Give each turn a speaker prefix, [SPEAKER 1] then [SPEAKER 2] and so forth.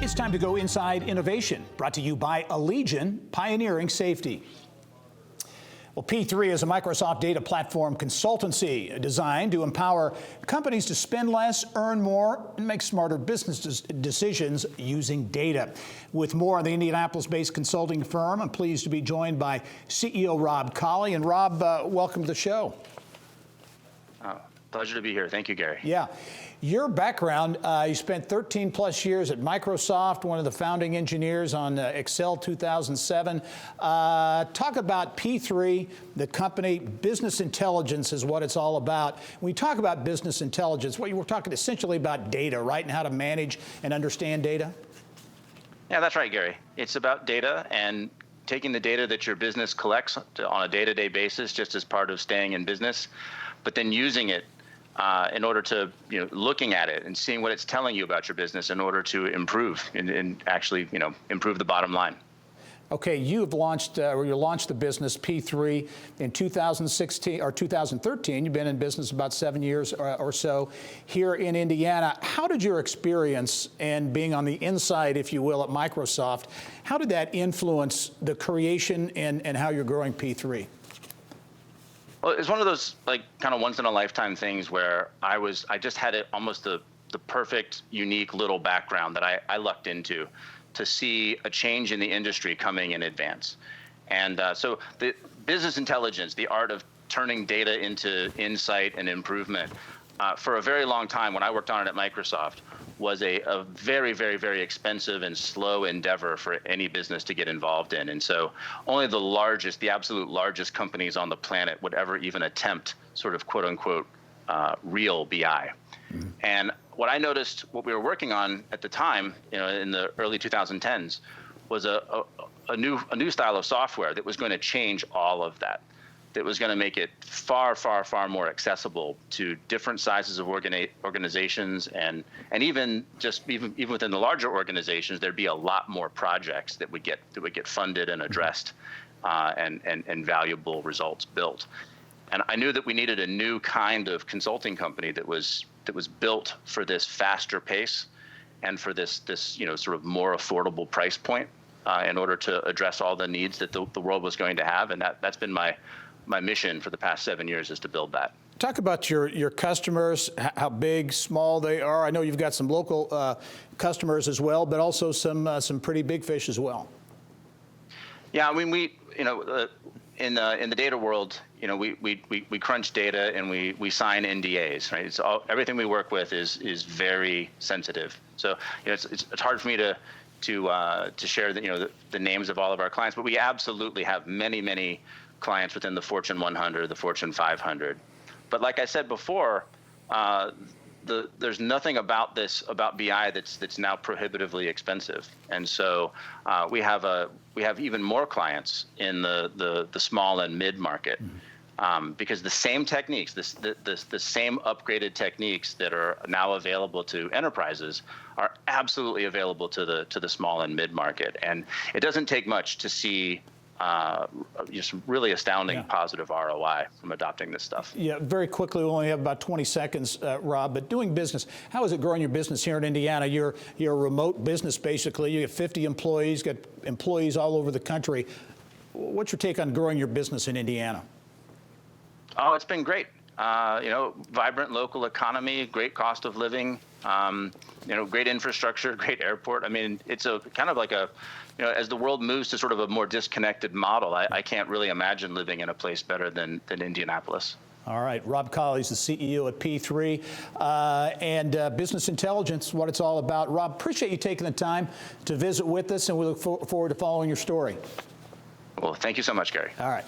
[SPEAKER 1] It's time to go inside innovation, brought to you by Allegion, pioneering safety. Well, P3 is a Microsoft data platform consultancy designed to empower companies to spend less, earn more, and make smarter business decisions using data. With more on the Indianapolis-based consulting firm, I'm pleased to be joined by CEO Rob Collie. And Rob, welcome to the show.
[SPEAKER 2] Pleasure to be here. Thank you, Gary.
[SPEAKER 1] Yeah. Your background, you spent 13 plus years at Microsoft, one of the founding engineers on Excel 2007. Talk about P3, the company. Business intelligence is what it's all about. When we talk about business intelligence, we're talking essentially about data, right, and how to manage and understand data?
[SPEAKER 2] Yeah, that's right, Gary. It's about data and taking the data that your business collects on a day-to-day basis, just as part of staying in business, but then using it in order to, looking at it and seeing what it's telling you about your business in order to improve and actually, improve the bottom line. Okay,
[SPEAKER 1] you've launched, you launched the business P3 in 2016 or 2013. You've been in business about 7 years or so here in Indiana. How did your experience and being on the inside, if you will, at Microsoft, how did that influence the creation and how you're growing P3?
[SPEAKER 2] Well, it's one of those kind of once in a lifetime things where I just had almost the perfect, unique little background that I lucked into to see a change in the industry coming in advance. And so the business intelligence, the art of turning data into insight and improvement, for a very long time when I worked on it at Microsoft, was a very, very, very expensive and slow endeavor for any business to get involved in. And so only the absolute largest companies on the planet would ever even attempt sort of quote unquote real BI. Mm-hmm. And what I noticed, what we were working on at the time, in the early 2010s, was a new style of software that was going to change all of that. That was going to make it far, far, far more accessible to different sizes of organizations, and even within the larger organizations, there'd be a lot more projects that would get funded and addressed, and valuable results built. And I knew that we needed a new kind of consulting company that was built for this faster pace and for this sort of more affordable price point, in order to address all the needs that the world was going to have, and that's been my mission for the past 7 years, is to build that.
[SPEAKER 1] Talk about your customers, how big, small they are. I know you've got some local customers as well, but also some pretty big fish as well.
[SPEAKER 2] Yeah, I mean, we in the data world, we crunch data and we sign NDAs, right? It's everything we work with is very sensitive. So it's hard for me to share the names of all of our clients, but we absolutely have many clients within the Fortune 100, the Fortune 500. But like I said before, there's nothing about BI that's now prohibitively expensive, and so we have even more clients in the small and mid market, because the same techniques, the same upgraded techniques that are now available to enterprises are absolutely available to the small and mid market, and it doesn't take much to see just really astounding positive ROI from adopting this stuff.
[SPEAKER 1] Yeah, very quickly, we only have about 20 seconds, Rob, but doing business, how is it growing your business here in Indiana? You're a remote business, basically. You have 50 employees, got employees all over the country. What's your take on growing your business in Indiana?
[SPEAKER 2] Oh, it's been great. Vibrant local economy, great cost of living, great infrastructure, great airport. I mean, it's a kind of like as the world moves to sort of a more disconnected model, I can't really imagine living in a place better than Indianapolis.
[SPEAKER 1] All right, Rob Collie is the CEO at P3, and business intelligence, what it's all about. Rob, appreciate you taking the time to visit with us, and we look forward to following your story.
[SPEAKER 2] Well, thank you so much, Gary.
[SPEAKER 1] All right.